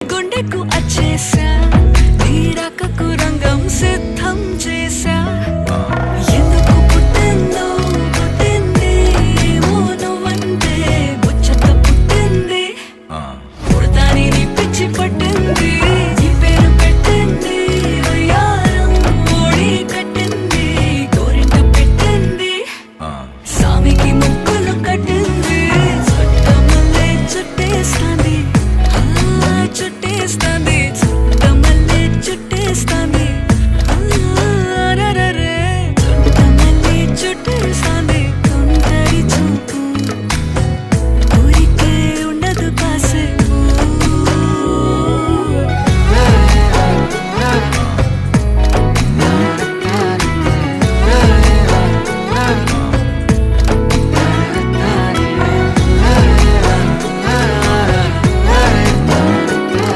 గుండెకు అచ్చేసా నీరాకకు రంగం సిద్ధం చేసా ఎందుకు పుట్టిందో పుట్టింది ఏమో నువ్వంటే ముచ్చట పుట్టింది పుడతాని నీ పిచ్చి పట్టింది నీ పేరు పెట్టింది వయ్యారం ఓడి కట్టింది గోరింట పెట్టింది సామికి ముక్కులు కట్టింది చుట్టమల్లే చుట్టేస్తాంది చుట్టేస్తాంది